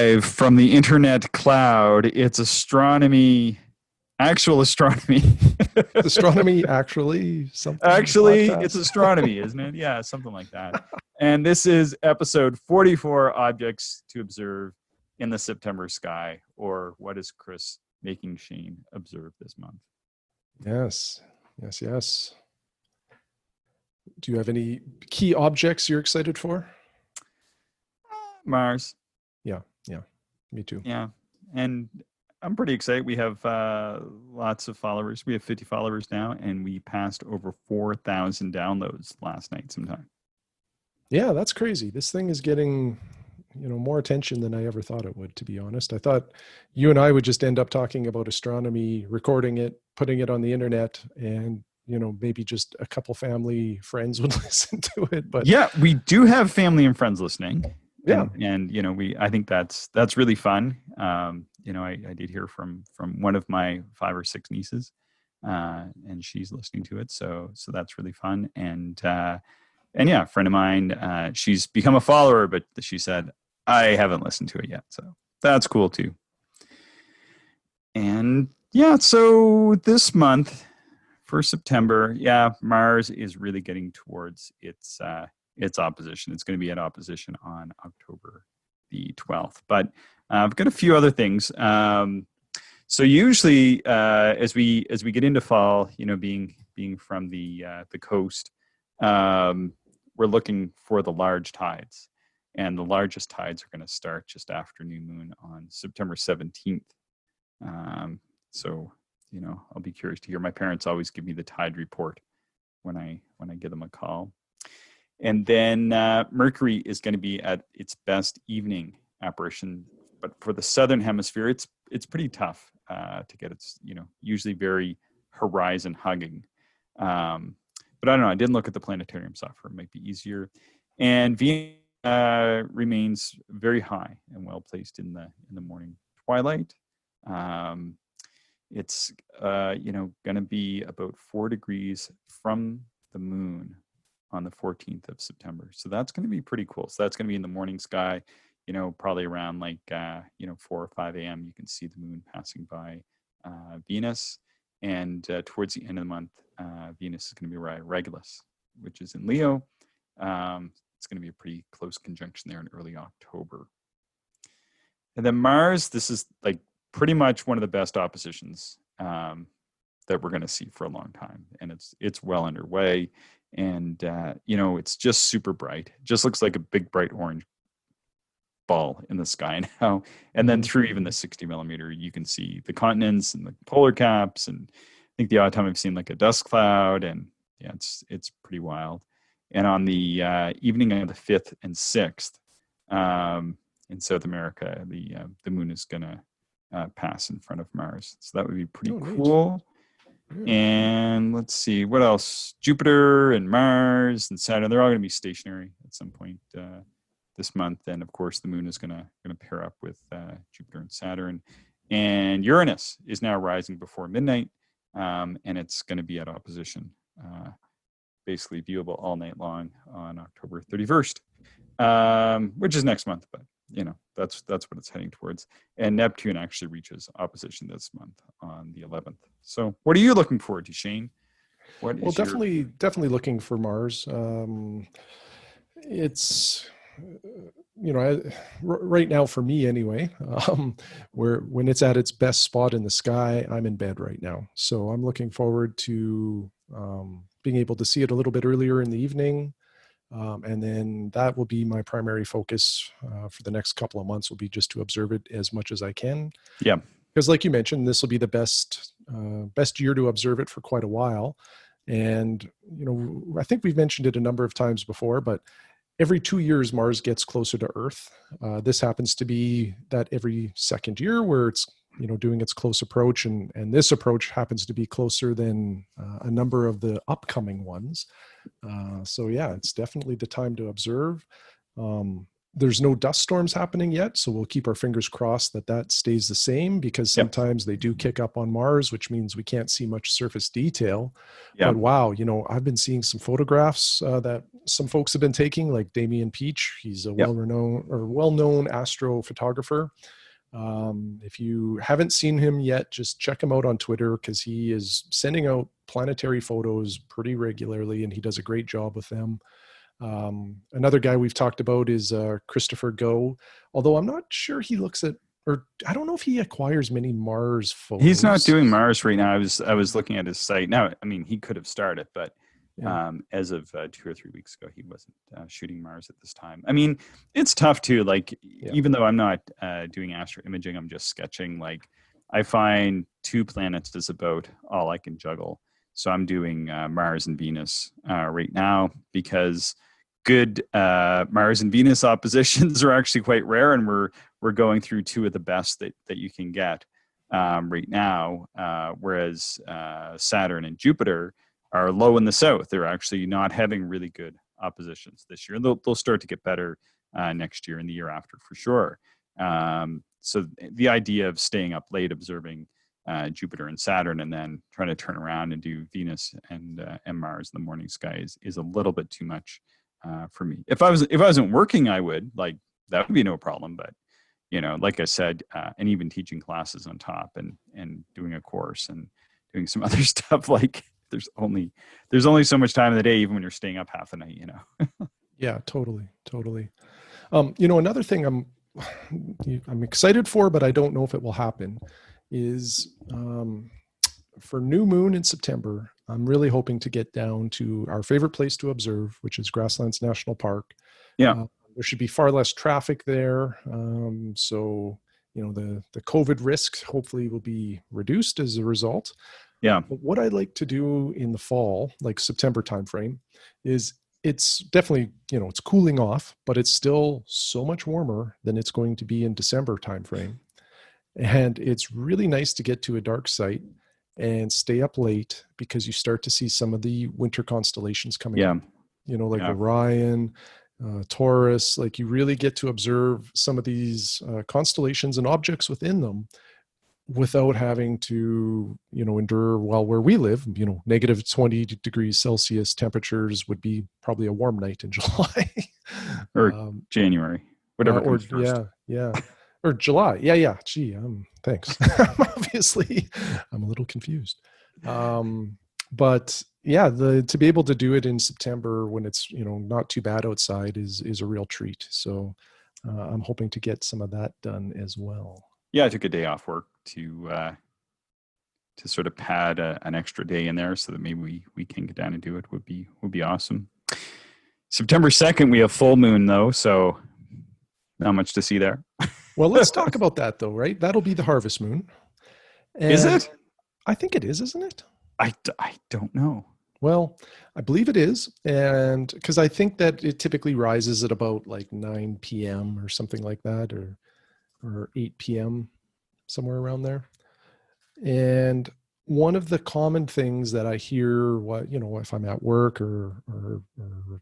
live from the internet cloud. It's actual astronomy. Astronomy, actually, something Actually, it's podcast. astronomy, isn't it? Yeah, something like that. And this is episode 44, Objects to Observe in the September Sky, or what is Chris making Shane observe this month? Yes, yes, yes. Do you have any key objects you're excited for? Mars. Yeah, me too. Yeah. And I'm pretty excited. We have lots of followers. We have 50 followers now, and we passed over 4,000 downloads last night sometime. Yeah, that's crazy. This thing is getting, more attention than I ever thought it would, to be honest. I thought you and I would just end up talking about astronomy, recording it, putting it on the internet, and maybe just a couple family friends would listen to it. But yeah, we do have family and friends listening. Yeah. And I think that's really fun. I did hear from one of my 5 or 6 nieces, and she's listening to it. So that's really fun. And yeah, a friend of mine, she's become a follower, but she said, I haven't listened to it yet. So that's cool too. And yeah, so this month for September, Mars is really getting towards its opposition. It's going to be at opposition on October the 12th. But I've got a few other things. So usually, as we get into fall, being from the coast, we're looking for the large tides, and the largest tides are going to start just after new moon on September 17th. So I'll be curious to hear. My parents always give me the tide report when I give them a call. And then Mercury is going to be at its best evening apparition, but for the southern hemisphere, it's pretty tough to get. It's usually very horizon hugging. But I don't know. I didn't look at the planetarium software. It might be easier. And Venus remains very high and well placed in the morning twilight. It's going to be about 4 degrees from the moon on the 14th of September. So that's going to be pretty cool. So that's going to be in the morning sky, probably around 4 or 5 a.m. You can see the moon passing by Venus. And towards the end of the month, Venus is going to be right Regulus, which is in Leo. It's going to be a pretty close conjunction there in early October. And then Mars, this is pretty much one of the best oppositions that we're going to see for a long time. And it's well underway. And, it's just super bright. It just looks like a big, bright orange ball in the sky now. And then through even the 60 millimeter, you can see the continents and the polar caps. And I think the odd time I've seen a dust cloud. And yeah, it's pretty wild. And on the evening of the 5th and 6th, in South America, the moon is going to pass in front of Mars. So that would be pretty cool. And let's see, what else? Jupiter and Mars and Saturn, they're all going to be stationary at some point this month. And of course, the moon is going to pair up with Jupiter and Saturn. And Uranus is now rising before midnight, and it's going to be at opposition, basically viewable all night long on October 31st, which is next month, but that's what it's heading towards. And Neptune actually reaches opposition this month on the 11th. So what are you looking forward to, Shane? Definitely looking for Mars. It's right now for me anyway, when it's at its best spot in the sky, I'm in bed right now. So I'm looking forward to being able to see it a little bit earlier in the evening. And then that will be my primary focus for the next couple of months, will be just to observe it as much as I can. Yeah. Because like you mentioned, this will be the best year to observe it for quite a while. And, I think we've mentioned it a number of times before, but every 2 years, Mars gets closer to Earth. This happens to be that every second year where it's, doing its close approach. And this approach happens to be closer than a number of the upcoming ones. So yeah, it's definitely the time to observe. There's no dust storms happening yet, so we'll keep our fingers crossed that that stays the same, because Yep. sometimes they do kick up on Mars, which means we can't see much surface detail. Yeah. But wow, I've been seeing some photographs that some folks have been taking, like Damian Peach. He's a Yep. well-known astrophotographer. If you haven't seen him yet, just check him out on Twitter, because he is sending out planetary photos pretty regularly, and he does a great job with them. Another guy we've talked about is Christopher Go, although I'm not sure he looks at, or I don't know if he acquires many Mars He's not photos. doing Mars right now. I was looking at his site. Now, I mean, he could have started, but Yeah, as of 2 or 3 weeks ago, he wasn't shooting Mars at this time. I mean, it's tough too. Like, yeah, even though I'm not doing astro imaging, I'm just sketching. Like, I find 2 planets is about all I can juggle. So I'm doing Mars and Venus right now, because good Mars and Venus oppositions are actually quite rare, and we're going through two of the best that you can get right now. Whereas Saturn and Jupiter are low in the south. They're actually not having really good oppositions this year. They'll start to get better next year and the year after for sure. So the idea of staying up late observing Jupiter and Saturn, and then trying to turn around and do Venus and Mars in the morning sky is a little bit too much for me. If I wasn't working, I would, like, that would be no problem. But like I said, and even teaching classes on top, and doing a course and doing some other stuff, like there's only so much time in the day, even when you're staying up half the night. yeah, totally. Another thing I'm excited for, but I don't know if it will happen, is for new moon in September. I'm really hoping to get down to our favorite place to observe, which is Grasslands National Park. Yeah. There should be far less traffic there, so the COVID risks hopefully will be reduced as a result. Yeah. But what I'd like to do in the fall, like September timeframe, is it's definitely, it's cooling off, but it's still so much warmer than it's going to be in December timeframe. And it's really nice to get to a dark site and stay up late, because you start to see some of the winter constellations coming Yeah. up, like Yeah. Orion, Taurus. Like, you really get to observe some of these constellations and objects within them without having to, endure, well, where we live, negative 20 degrees Celsius temperatures would be probably a warm night in July. Or January, whatever Or comes first. yeah. Or July. Yeah. Gee, thanks. Obviously, I'm a little confused. But yeah, to be able to do it in September when it's, not too bad outside is a real treat. So I'm hoping to get some of that done as well. Yeah, I took a day off work to sort of pad an extra day in there, so that maybe we can get down and do it. Would be awesome. September 2nd, we have full moon though, so not much to see there. Well, let's talk about that though, right? That'll be the harvest moon. Is And it? I think it is, isn't it? I don't know. Well, I believe it is. And because I think that it typically rises at about like 9 p.m. or something like that, or 8 p.m., somewhere around there. And one of the common things that I hear, if I'm at work or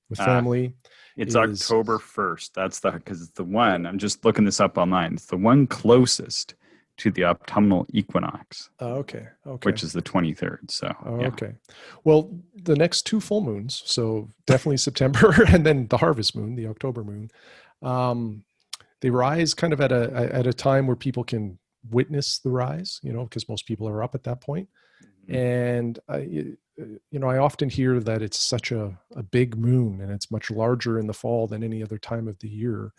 with Uh, family, it's is, October 1st. Because it's the one, I'm just looking this up online. It's the one closest to the autumnal equinox, okay. which is the 23rd. So, yeah. Okay. Well, the next two full moons, so definitely September, and then the harvest moon, the October moon, they rise kind of at a time where people can witness the rise, because most people are up at that point. Mhm. And I often hear that it's such a big moon, and it's much larger in the fall than any other time of the year.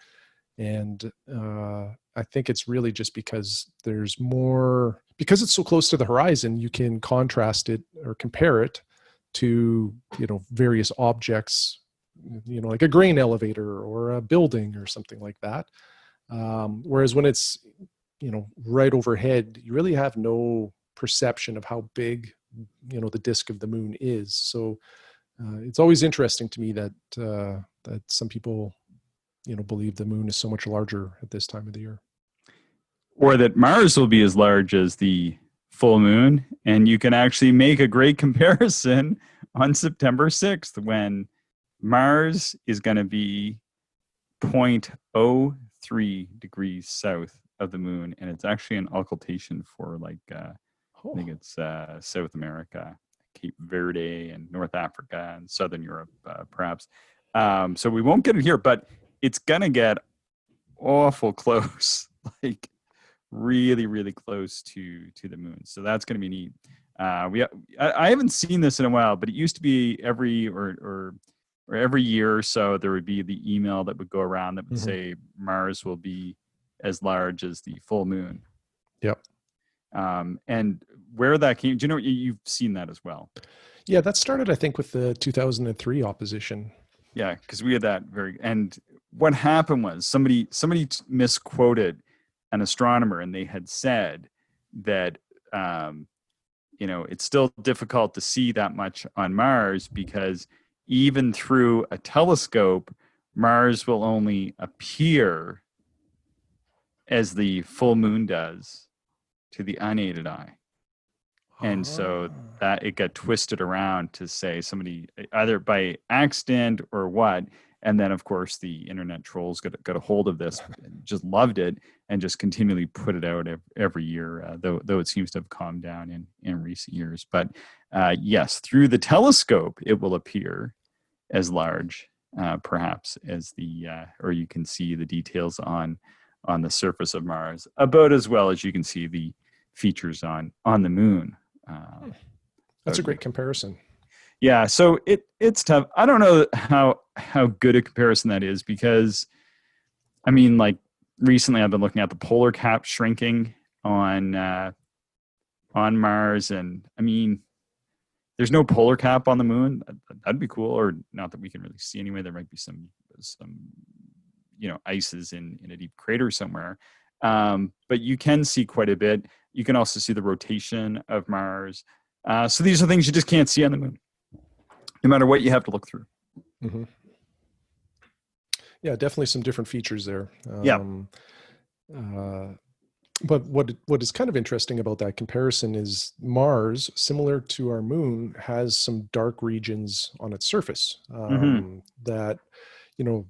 And I think it's really just because there's more, because it's so close to the horizon, you can contrast it or compare it to, various objects, like a grain elevator or a building or something like that. Whereas when it's, right overhead, you really have no perception of how big, the disk of the moon is. So it's always interesting to me that some people, believe the moon is so much larger at this time of the year. Or that Mars will be as large as the full moon. And you can actually make a great comparison on September 6th, when Mars is going to be 0.03 degrees south of the moon, and it's actually an occultation for like I think Oh. it's South America, Cape Verde, and North Africa, and Southern Europe, perhaps. So we won't get it here, but it's gonna get awful close, like really, really close to the moon. So that's gonna be neat. I haven't seen this in a while, but it used to be or every year or so there would be the email that would go around that would Hmm. say Mars will be as large as the full moon. Yep. And where that came, do you know, you've seen that as well? Yeah, that started, I think, with the 2003 opposition. Yeah, because we had that and what happened was somebody misquoted an astronomer, and they had said that it's still difficult to see that much on Mars because even through a telescope, Mars will only appear as the full moon does to the unaided eye. And so Ah. that it got twisted around to say somebody either by accident or what. And then, of course, the internet trolls got a hold of this, just loved it, and just continually put it out every year, though it seems to have calmed down in recent years. But yes, through the telescope, it will appear as large, perhaps, as or you can see the details on the surface of Mars, about as well as you can see the features on the moon. That's So a great comparison. yeah, so it's tough. I don't know how good a comparison that is because I mean, like recently I've been looking at the polar cap shrinking on Mars, and I mean, there's no polar cap on the moon. That'd be cool, or not that we can really see anyway. There might be some ices in a deep crater somewhere, but you can see quite a bit. You can also see the rotation of Mars. So these are things you just can't see on the moon, no matter what you have to look through. Hmm. Yeah, definitely some different features there. Yeah. Uh, but what is kind of interesting about that comparison is Mars, similar to our moon, has some dark regions on its surface. Mm-hmm.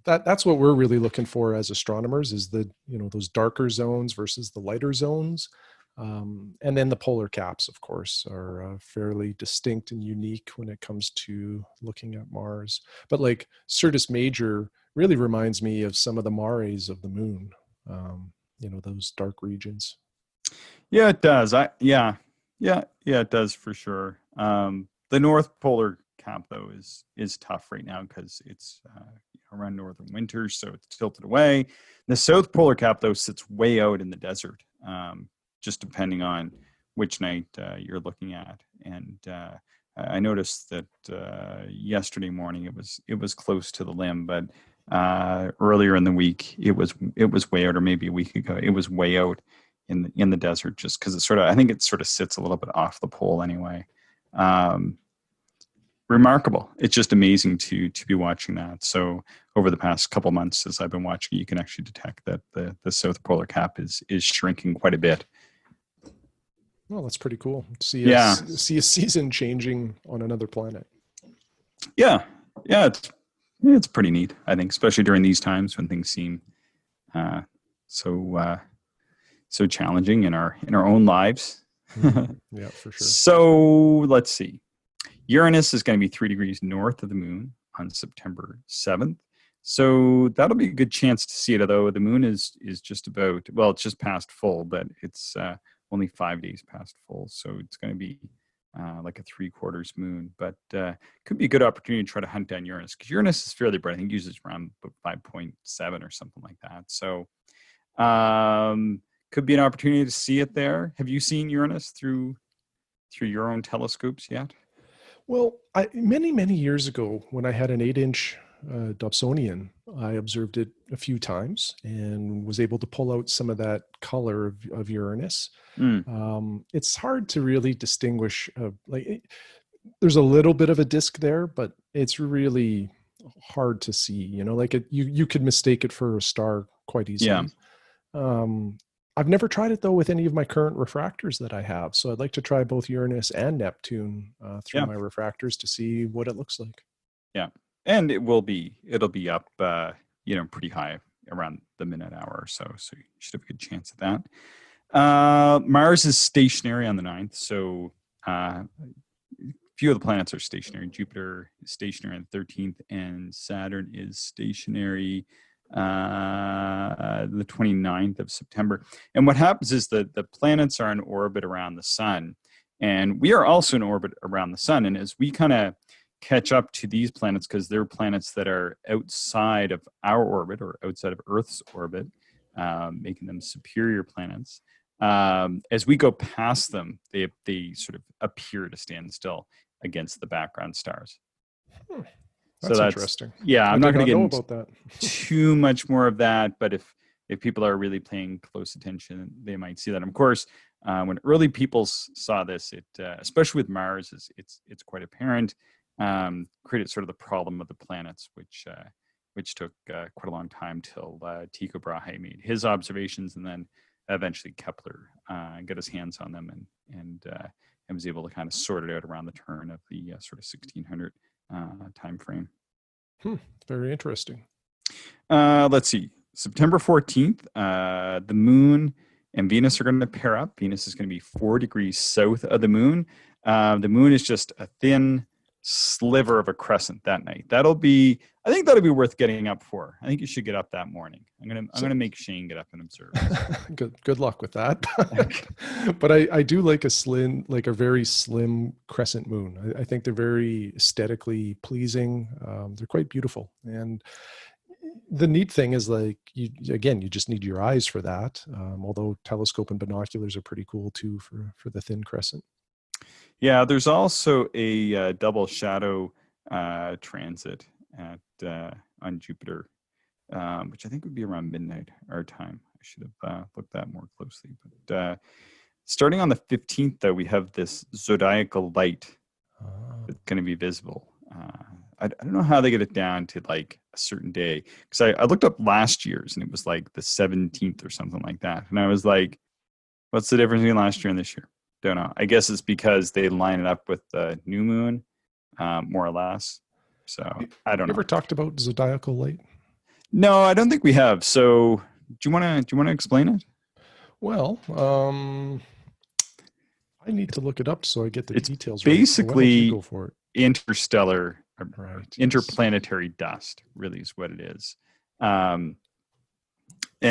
That's what we're really looking for as astronomers, is those darker zones versus the lighter zones. And then the polar caps, of course, are fairly distinct and unique when it comes to looking at Mars. But like Syrtis Major really reminds me of some of the mares of the moon. Those dark regions. Yeah, it does. Yeah, it does for sure. The North Polar Cap though is tough right now because it's around northern winters, so it's tilted away. The South Polar Cap though sits way out in the desert, just depending on which night you're looking at. And I noticed that yesterday morning it was close to the limb, but earlier in the week it was way out, or maybe a week ago it was way out in the desert, just because I think it sort of sits a little bit off the pole anyway. Remarkable. It's just amazing to be watching that. So over the past couple months as I've been watching, you can actually detect that the South Polar Cap is shrinking quite a bit. Well, that's pretty cool. See Yeah. see a season changing on another planet. Yeah. It's pretty neat, I think, especially during these times when things seem so challenging in our own lives. Yeah, for sure. So let's see. Uranus is going to be 3 degrees north of the moon on September 7th. So that'll be a good chance to see it, although the moon is just about, well, it's just past full, but it's only 5 days past full. So it's going to be like a 3/4 moon, but could be a good opportunity to try to hunt down Uranus, because Uranus is fairly bright. I think it uses around 5.7 or something like that. So could be an opportunity to see it there. Have you seen Uranus through your own telescopes yet? Well, many years ago, when I had an 8-inch Dobsonian, I observed it a few times and was able to pull out some of that color of Uranus. It's hard to really distinguish. There's a little bit of a disk there, but it's really hard to see. You could mistake it for a star quite Yeah. easily. I've never tried it though with any of my current refractors that I have. So I'd like to try both Uranus and Neptune through my refractors to see what it looks like. Yeah. And it'll be up, pretty high around the midnight hour or so. So you should have a good chance at that. Mars is stationary on the 9th. So few of the planets are stationary. Jupiter is stationary on the 13th, and Saturn is stationary the 29th of September. And what happens is that the planets are in orbit around the sun, and we are also in orbit around the sun. And as we kind of catch up to these planets, because they're planets that are outside of our orbit or outside of Earth's orbit, making them superior planets. As we go past them, they sort of appear to stand still against the background stars. That's interesting. Yeah, I'm not going to get into about that. too much more of that, but if people are really paying close attention, they might see that. And of course, when early people saw this, it especially with Mars, it's quite apparent. Created sort of the problem of the planets, which took quite a long time till Tycho Brahe made his observations, and then eventually Kepler got his hands on them and was able to kind of sort it out around the turn of the sort of 1600 time frame. Very interesting. Let's see. September 14th, the moon and Venus are going to pair up. Venus is going to be 4 degrees south of the moon. The moon is just a thin sliver of a crescent that night. I think that'll be worth getting up for. I think you should get up that morning. I'm gonna make Shane get up and observe. Good luck with that. But I do like a very slim crescent moon. I think they're very aesthetically pleasing. They're quite beautiful. And the neat thing is, like, you just need your eyes for that. Although telescope and binoculars are pretty cool too for the thin crescent. Yeah, there's also a double shadow transit on Jupiter, which I think would be around midnight our time. I should have looked that more closely. But starting on the 15th, though, we have this zodiacal light that's going to be visible. I don't know how they get it down to like a certain day, because I looked up last year's and it was like the 17th or something like that. And I was like, what's the difference between last year and this year? Don't know. I guess it's because they line it up with the new moon, more or less. So I don't know. You ever talked about zodiacal light? No, I don't think we have. So do you want to explain it? Well, I need to look it up so I get the details. Basically, right. Go for it. Interstellar, right, interplanetary dust, really is what it is. And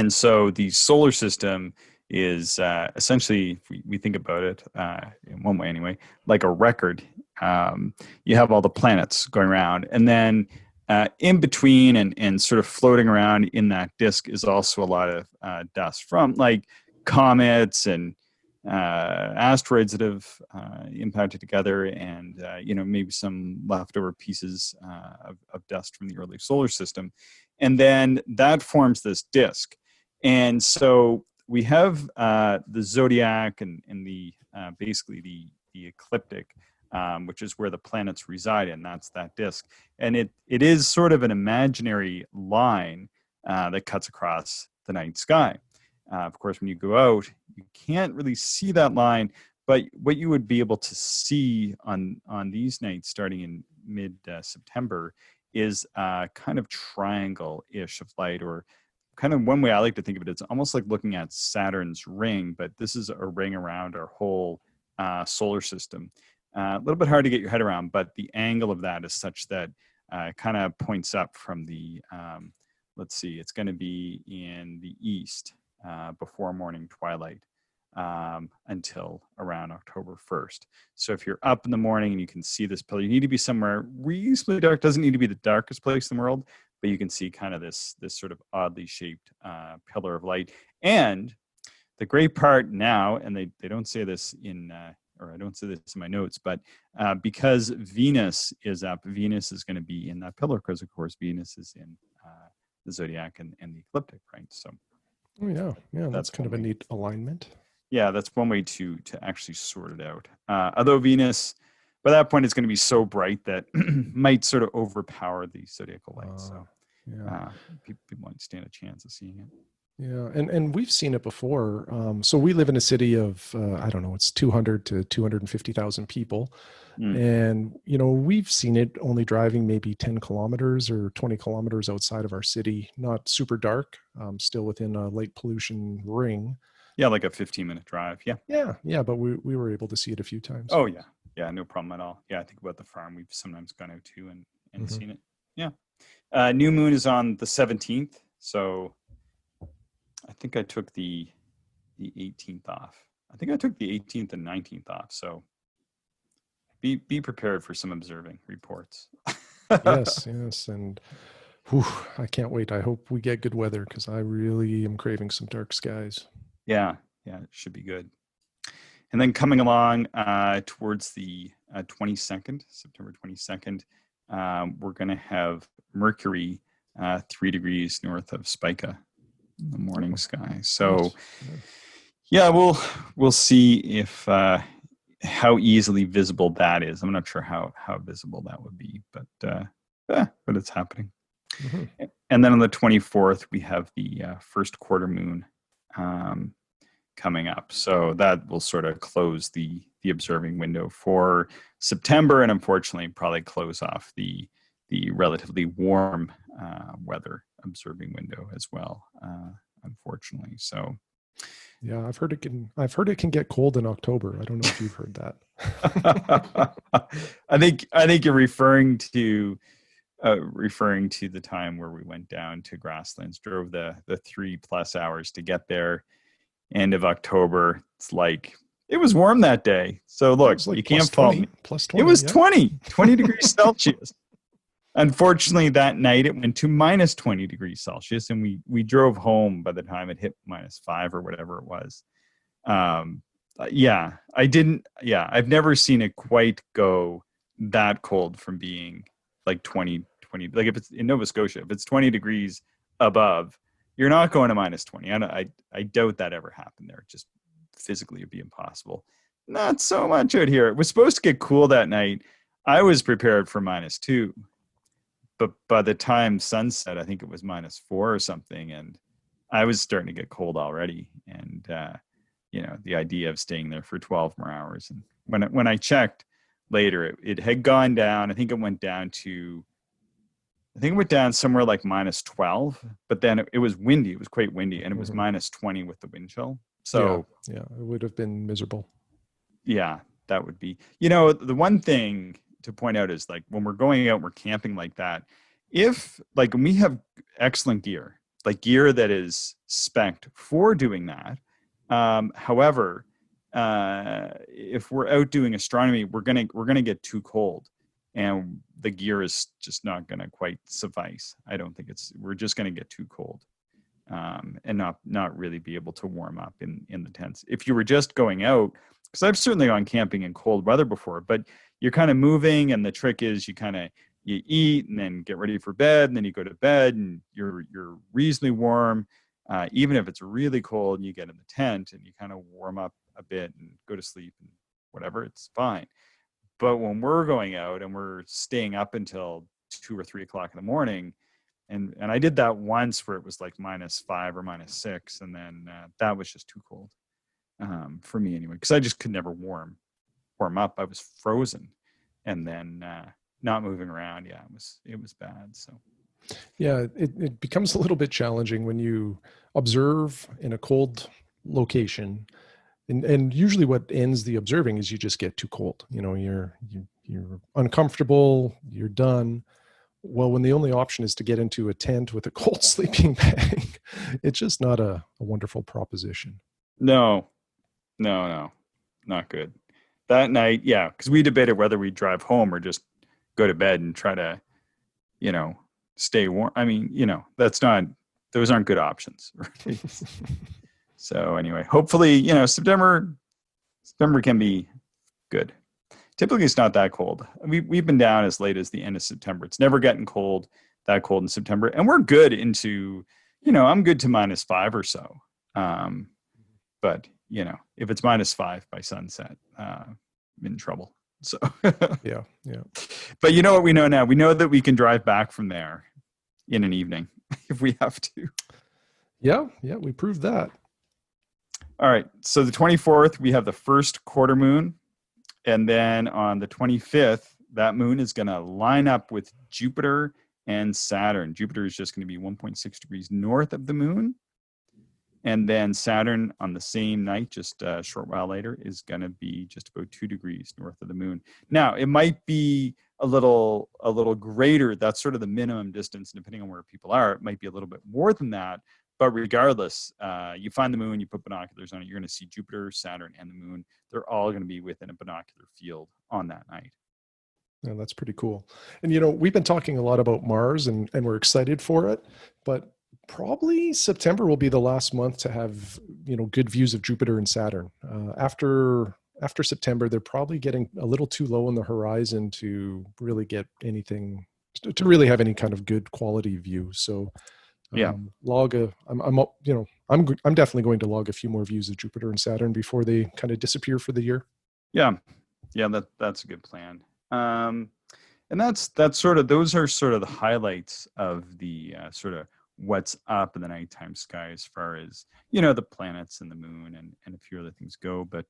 so the solar system is essentially, if we think about it in one way anyway, like a record. You have all the planets going around, and then in between and sort of floating around in that disk is also a lot of dust from like comets and asteroids that have impacted together, and maybe some leftover pieces of dust from the early solar system, and then that forms this disk. And so we have the zodiac and the basically the ecliptic, which is where the planets reside in. That's that disk, and it is sort of an imaginary line that cuts across the night sky. Of course, when you go out, you can't really see that line, but what you would be able to see on these nights starting in mid-September is a kind of triangle-ish of light, or kind of one way I like to think of it, it's almost like looking at Saturn's ring, but this is a ring around our whole solar system. A little bit hard to get your head around, but the angle of that is such that it kind of points up from the, let's see, it's going to be in the east before morning twilight until around October 1st. So if you're up in the morning and you can see this pillar, you need to be somewhere reasonably dark. Doesn't need to be the darkest place in the world, but you can see kind of this sort of oddly shaped pillar of light. And the great part now, and they don't say this in, or I don't say this in my notes, but because Venus is up, Venus is going to be in that pillar, because of course Venus is in the zodiac and the ecliptic, right? So, oh yeah, that's kind of a neat alignment. Yeah, that's one way to actually sort it out. Although Venus, by that point, is going to be so bright that might sort of overpower the zodiacal light. So people might stand a chance of seeing it. Yeah, and we've seen it before. So we live in a city of I don't know, it's 200 to 250,000 people, Mm. and we've seen it only driving maybe 10 kilometers or 20 kilometers outside of our city. Not super dark, still within a light pollution ring. Yeah, like a 15-minute drive. Yeah. Yeah, yeah, but we were able to see it a few times. Oh yeah. Yeah, no problem at all. Yeah, I think about the farm we've sometimes gone out to and Hmm. seen it. Yeah. New moon is on the 17th, so I think I took the 18th off. I think I took the 18th and 19th off. So be prepared for some observing reports. Yes, yes, and whew, I can't wait. I hope we get good weather because I really am craving some dark skies. Yeah, yeah, it should be good. And then coming along towards the 22nd, September 22nd, we're going to have Mercury 3 degrees north of Spica in the morning Oh, sky. So nice. Yeah. yeah, we'll see if how easily visible that is. I'm not sure how visible that would be, but it's happening. Hmm. And then on the 24th, we have the first quarter moon um, coming up. So that will sort of close the observing window for September, and unfortunately, probably close off the relatively warm weather observing window as well. Unfortunately, so Yeah, I've heard it can get cold in October. I don't know if you've heard that. I think you're referring to the time where we went down to grasslands, drove the 3+ hours to get there. End of October. It's like it was warm that day. So It look, was you like plus can't fault 20, me. plus It 20. was Yeah. 20 degrees Celsius. Unfortunately, that night it went to minus 20 degrees Celsius, and we drove home by the time it hit -5 or whatever it was. Um, yeah, I didn't. Yeah, I've never seen it quite go that cold from being like 20. Like if it's in Nova Scotia, if it's 20 degrees above, you're not going to -20. I doubt that ever happened there. Just physically, it'd be impossible. Not so much out here. It was supposed to get cool that night. I was prepared for -2, but by the time sunset, I think it was -4 or something, and I was starting to get cold already. And the idea of staying there for 12 more hours. And when I checked later, it had gone down. I think it went down somewhere like -12, but then it was windy. It was quite windy, and it was Hmm. -20 with the wind chill. Yeah, So yeah, it would have been miserable. yeah, that would be, the one thing to point out is like when we're going out, we're camping like that. If like when we have excellent gear, like gear that is spec'd for doing that. However, if we're out doing astronomy, we're gonna get too cold, and the gear is just not gonna quite suffice. I don't think we're just gonna get too cold, and not really be able to warm up in the tents. If you were just going out, because I've certainly gone camping in cold weather before, but you're kind of moving, and the trick is you eat and then get ready for bed, and then you go to bed and you're reasonably warm. Even if it's really cold, and you get in the tent and you kind of warm up a bit and go to sleep and whatever, it's fine. But when we're going out and we're staying up until 2 or 3 o'clock in the morning, and I did that once where it was like -5 or -6, and then that was just too cold for me anyway, because I just could never warm up. I was frozen, and then not moving around. Yeah, it was bad. So Yeah, it becomes a little bit challenging when you observe in a cold location, and usually what ends the observing is you just get too cold. You're uncomfortable. You're done. Well, when the only option is to get into a tent with a cold sleeping bag, it's just not a wonderful proposition. no, no, not good. That night, yeah, because we debated whether we drive home or just go to bed and try to, you know, stay warm. I mean, that's not; those aren't good options. Right? So anyway, hopefully, September can be good. Typically, it's not that cold. We've been down as late as the end of September. It's never getting that cold in September, and we're good into, I'm good to -5 or so. Um, but if it's -5 by sunset, I'm in trouble. So, Yeah, yeah. but you know what we know now? We know that we can drive back from there in an evening if we have to. Yeah, yeah, we proved that. All right. So the 24th, we have the first quarter moon. And then on the 25th, that moon is going to line up with Jupiter and Saturn. Jupiter is just going to be 1.6 degrees north of the moon. And then Saturn on the same night, just a short while later, is going to be just about 2 degrees north of the moon. Now, it might be a little greater. That's sort of the minimum distance, depending on where people are. It might be a little bit more than that. But regardless, you find the moon, you put binoculars on it, you're going to see Jupiter, Saturn, and the moon. They're all going to be within a binocular field on that night. Yeah, that's pretty cool. And you know, we've been talking a lot about Mars and we're excited for it, but probably September will be the last month to have, you know, good views of Jupiter and Saturn. After September, they're probably getting a little too low on the horizon to really get anything to really have any kind of good quality view. So Yeah. log a I'm you know I'm definitely going to log a few more views of Jupiter and Saturn before they kind of disappear for the year. Yeah. Yeah, that's a good plan. Um, and that's sort of, those are sort of the highlights of the sort of what's up in the nighttime sky as far as, you know, the planets and the moon and a few other things go. But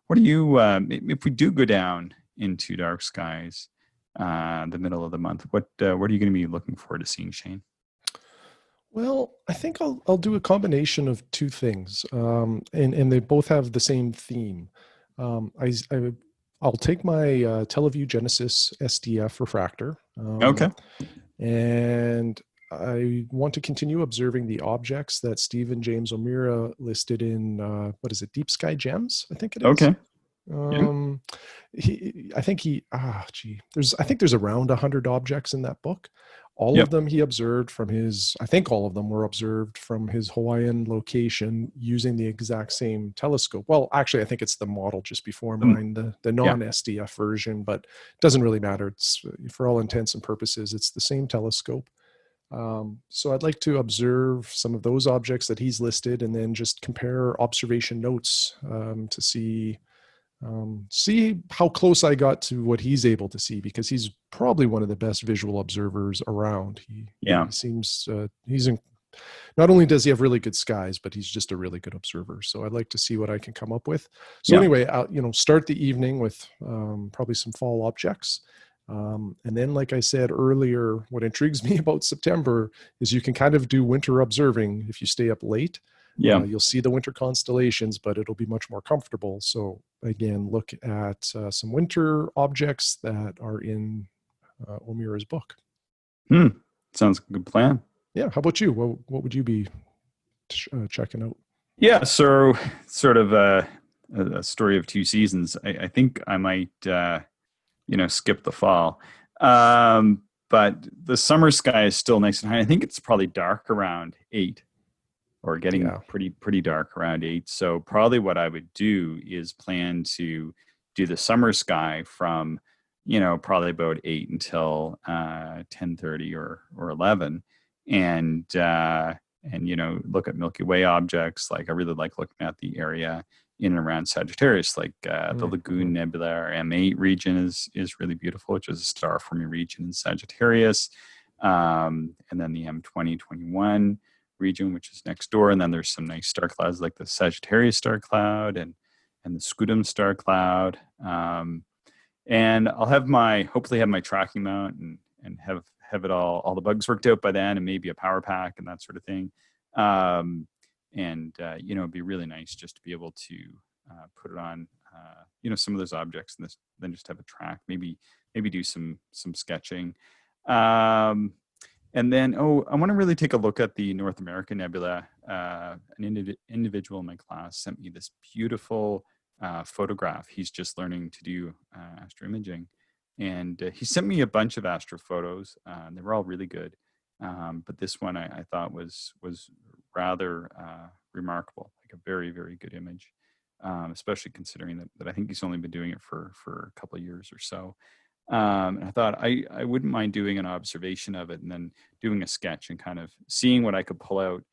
what do you, if we do go down into dark skies, the middle of the month, what are you going to be looking forward to seeing, Shane? Well, I think I'll do a combination of two things, and they both have the same theme. I'll take my Teleview Genesis SDF refractor, Okay. and I want to continue observing the objects that Stephen James O'Meara listed in what is it, Deep Sky Gems? I think it is. Okay. Yeah. Um, I think I think there's around 100 objects in that book. All of Yep. them he observed from his, I think all of them were observed from his Hawaiian location using the exact same telescope. Well, actually, I think it's the model just before mine, the Yeah. non-SDF version, but it doesn't really matter. It's for all intents and purposes, it's the same telescope. So I'd like to observe some of those objects that he's listed, and then just compare observation notes to see how close I got to what he's able to see, because he's probably one of the best visual observers around. Yeah. He seems not only does he have really good skies, but he's just a really good observer. So I'd like to see what I can come up with. So Yeah. anyway, I'll, you know, start the evening with probably some fall objects. And then, like I said earlier, what intrigues me about September is you can kind of do winter observing if you stay up late. Yeah. You'll see the winter constellations, but it'll be much more comfortable. So again, look at some winter objects that are in O'Meara's book. Hmm. Sounds like a good plan. Yeah. How about you? What would you be checking out? Yeah, so sort of a story of two seasons. I think I might, skip the fall. But the summer sky is still nice and high. I think it's probably dark around 8, or getting Yeah. pretty dark around 8. So probably what I would do is plan to do the summer sky from, probably about 8 until 10:30 or 11, and look at Milky Way objects. Like, I really like looking at the area in and around Sagittarius, like the Mm-hmm. Lagoon Nebula or M8 region is really beautiful, which is a star forming region in Sagittarius. And then the M2021 region, which is next door. And then there's some nice star clouds like the Sagittarius star cloud and the Scutum star cloud. And I'll hopefully have my tracking mount and have it all the bugs worked out by then, and maybe a power pack and that sort of thing. It'd be really nice just to be able to put it on, some of those objects, and then just have a track, maybe do some sketching. And then, I want to really take a look at the North American Nebula. An individual in my class sent me this beautiful photograph. He's just learning to do astroimaging. And he sent me a bunch of astro photos, and they were all really good. But this one I thought was rather remarkable, like a very, very good image, especially considering that I think he's only been doing it for a couple of years or so. And I thought I wouldn't mind doing an observation of it and then doing a sketch and kind of seeing what I could pull out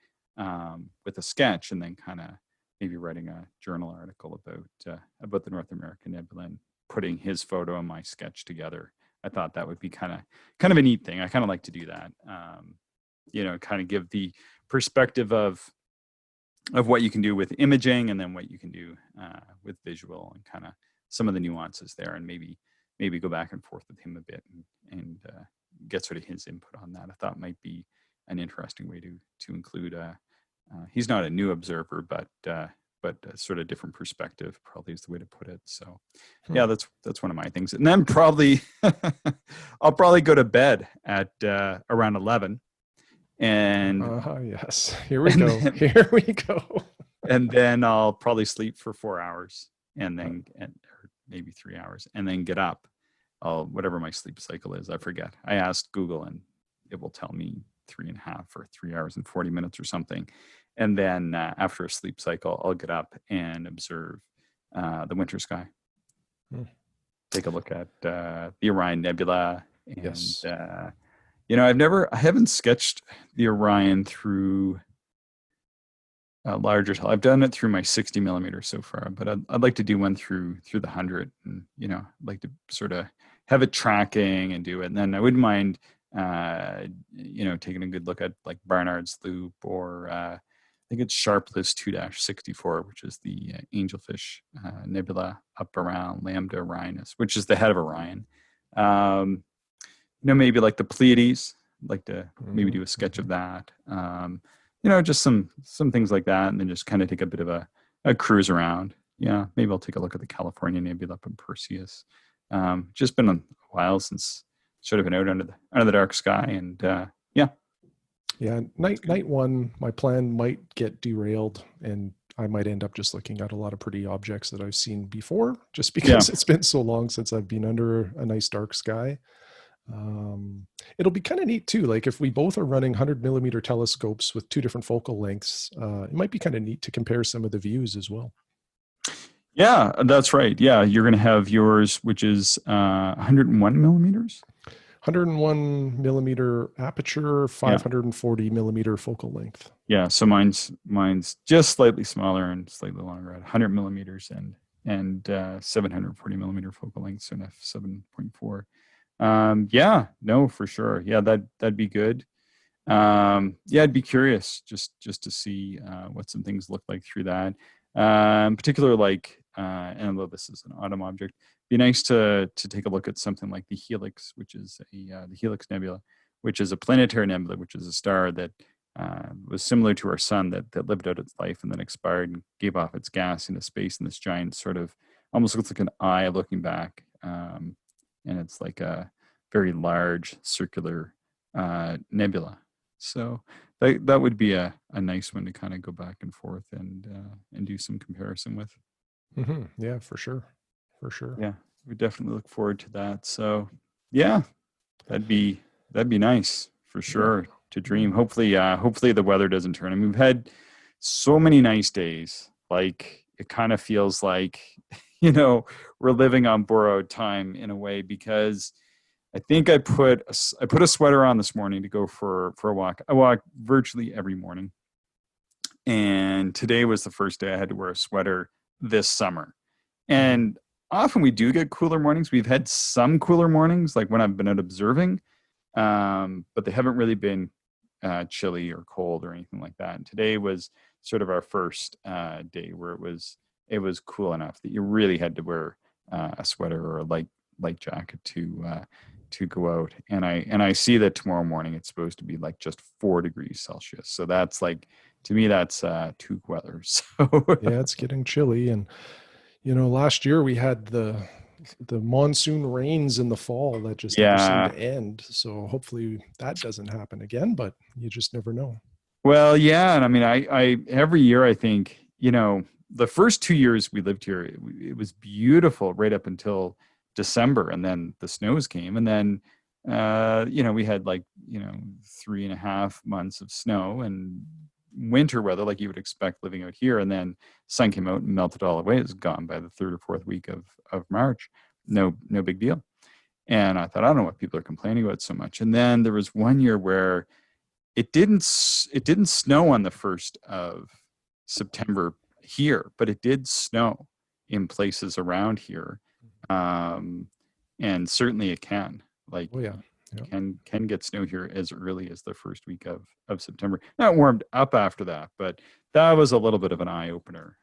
with a sketch, and then kind of maybe writing a journal article about the North American Nebula and putting his photo and my sketch together. I thought that would be kind of a neat thing. I kind of like to do that. Kind of give the perspective of what you can do with imaging, and then what you can do with visual, and kind of some of the nuances there, and maybe go back and forth with him a bit, and get sort of his input on that. I thought might be an interesting way to include. He's not a new observer, but a sort of different perspective probably is the way to put it. So yeah, that's one of my things. And then probably I'll probably go to bed at around 11. And yes, here we go. Here we go. And then I'll probably sleep for 4 hours, and then or maybe 3 hours, and then get up. Whatever my sleep cycle is, I forget. I asked Google, and it will tell me 3.5 or 3 hours and 40 minutes or something. And then after a sleep cycle, I'll get up and observe the winter sky. Take a look at the Orion Nebula. And, yes. I haven't sketched the Orion through a larger. I've done it through my 60 millimeter so far, but I'd like to do one through the 100, and I'd like to sort of have it tracking and do it. And then I wouldn't mind, taking a good look at like Barnard's Loop, or I think it's Sharpless 2-64, which is the Angelfish Nebula up around Lambda Orionis, which is the head of Orion. Maybe like the Pleiades. I'd like to maybe do a sketch of that. Just some things like that, and then just kind of take a bit of a cruise around. Yeah, maybe I'll take a look at the California Nebula up in Perseus. Just been a while since sort of been out under the dark sky, and yeah. Night one, my plan might get derailed, and I might end up just looking at a lot of pretty objects that I've seen before, just because it's been so long since I've been under a nice dark sky. It'll be kind of neat too. Like if we both are running 100 millimeter telescopes with 2 different focal lengths, it might be kind of neat to compare some of the views as well. Yeah, that's right. Yeah, you're going to have yours, which is 101 millimeters. 101 millimeter aperture, 540 millimeter focal length. Yeah, so mine's just slightly smaller and slightly longer at 100 millimeters and 740 millimeter focal length, so an f7.4. No, for sure. Yeah, that'd be good. I'd be curious just to see what some things look like through that. In particular, like, and although this is an autumn object, be nice to take a look at something like the Helix, which is the Helix Nebula, which is a planetary nebula, which is a star that was similar to our sun, that lived out its life and then expired and gave off its gas into space in this giant sort of, almost looks like an eye looking back. And it's like a very large circular nebula. So that would be a nice one to kind of go back and forth and do some comparison with. Yeah, for sure. Yeah, we definitely look forward to that. So yeah, that'd be nice for sure to dream. Hopefully the weather doesn't turn. I mean, we've had so many nice days. Like it kind of feels like we're living on borrowed time in a way, because I think I put a sweater on this morning to go for a walk. I walk virtually every morning, and today was the first day I had to wear a sweater this summer. And often we do get cooler mornings. We've had some cooler mornings, like when I've been out observing, but they haven't really been chilly or cold or anything like that. And today was sort of our first day where it was cool enough that you really had to wear a sweater or a light jacket to go out. And I see that tomorrow morning it's supposed to be like just 4 degrees Celsius. So that's like, to me, that's Toque weather. So yeah, it's getting chilly. And last year we had the monsoon rains in the fall that just never seemed to end. So hopefully that doesn't happen again, but you just never know. Well, yeah. And I mean, I every year, I think, the first 2 years we lived here, it was beautiful right up until December. And then the snows came. And then, we had 3.5 months of snow and winter weather, like you would expect living out here. And then sun came out and melted all away. It's gone by the 3rd or 4th week of March. No big deal. And I thought, I don't know what people are complaining about so much. And then there was one year where it didn't snow on the 1st of September here, but it did snow in places around here. And certainly it can. Like, Yeah. Can get snow here as early as the first week of September. Now it warmed up after that, but that was a little bit of an eye opener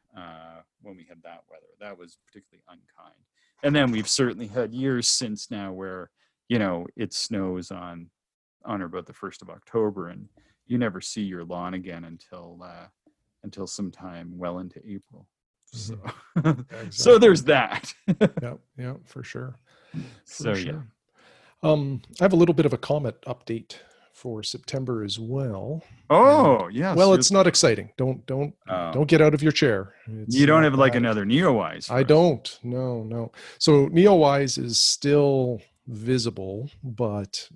when we had that weather. That was particularly unkind. And then we've certainly had years since now where, you know, it snows on or about the 1st of October, and you never see your lawn again until sometime well into April. So, Yeah, so exactly. there's that. Yeah, for sure. For So yeah. sure. I have a little bit of a comet update for September as well. And Oh yes, well, you're it's not exciting. Don't get out of your chair. you It's don't not have like that. another Neowise I for us. don't. No. So Neowise is still visible, but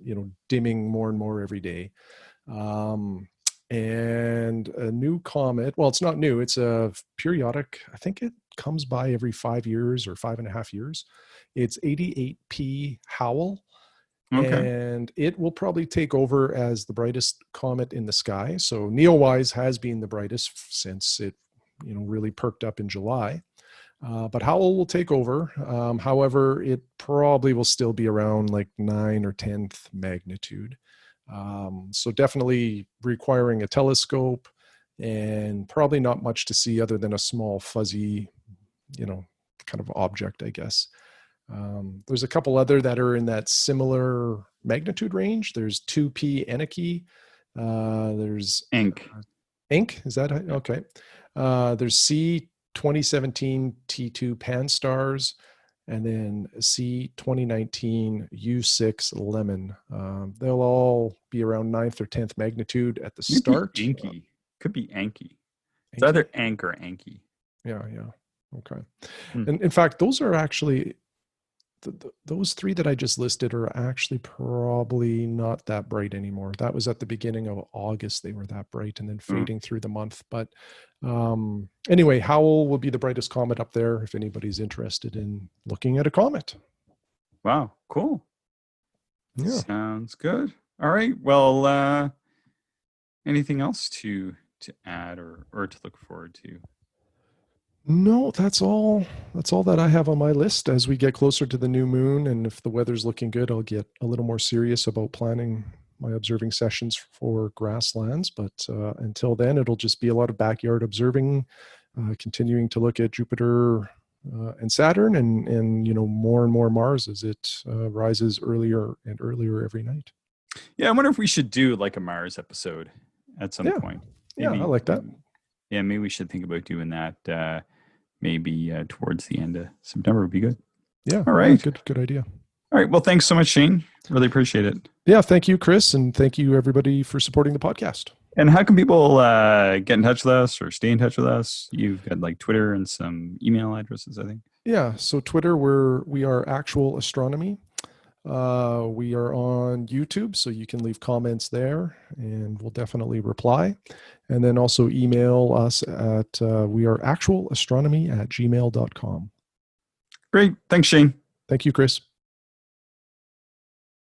dimming more and more every day. Um, and a new comet. Well, it's not new. It's a periodic. I think it comes by every 5 years or 5.5 years. It's 88P Howell, Okay. and it will probably take over as the brightest comet in the sky. So Neowise has been the brightest since it, really perked up in July. But Howell will take over. However, it probably will still be around like 9 or 10th magnitude. So definitely requiring a telescope and probably not much to see other than a small fuzzy, kind of object, I guess. There's a couple other that are in that similar magnitude range. There's 2P Enicke. There's Ink. Ink. Is that Yeah. okay? There's C 2017 T2 Pan Stars, and then C 2019 U6 Lemon. They'll all be around 9th or 10th magnitude at the Might be start. Anki. Could be Anki. It's Anki? either Ank or Anki. Yeah. Okay. Hmm. And in fact, those are actually those three that I just listed are actually probably not that bright anymore. That was at the beginning of August. They were that bright and then fading through the month. But anyway, Howell will be the brightest comet up there if anybody's interested in looking at a comet. Wow. Cool. Yeah. Sounds good. All right. Well, anything else to add or to look forward to? No, that's all. That's all that I have on my list. As we get closer to the new moon, and if the weather's looking good, I'll get a little more serious about planning my observing sessions for grasslands. But until then, it'll just be a lot of backyard observing, continuing to look at Jupiter and Saturn, and more and more Mars as it rises earlier and earlier every night. Yeah, I wonder if we should do like a Mars episode at some point. Yeah, I like that. Yeah, maybe we should think about doing that. Maybe towards the end of September would be good. Yeah. All right. Yeah, good idea. All right. Well, thanks so much, Shane. Really appreciate it. Yeah. Thank you, Chris. And thank you, everybody, for supporting the podcast. And how can people get in touch with us or stay in touch with us? You've got like Twitter and some email addresses, I think. Yeah. So Twitter, we are Actual Astronomy. We are on YouTube, so you can leave comments there and we'll definitely reply. And then also email us at we are actualastronomy@gmail.com. Great. Thanks, Shane. Thank you, Chris.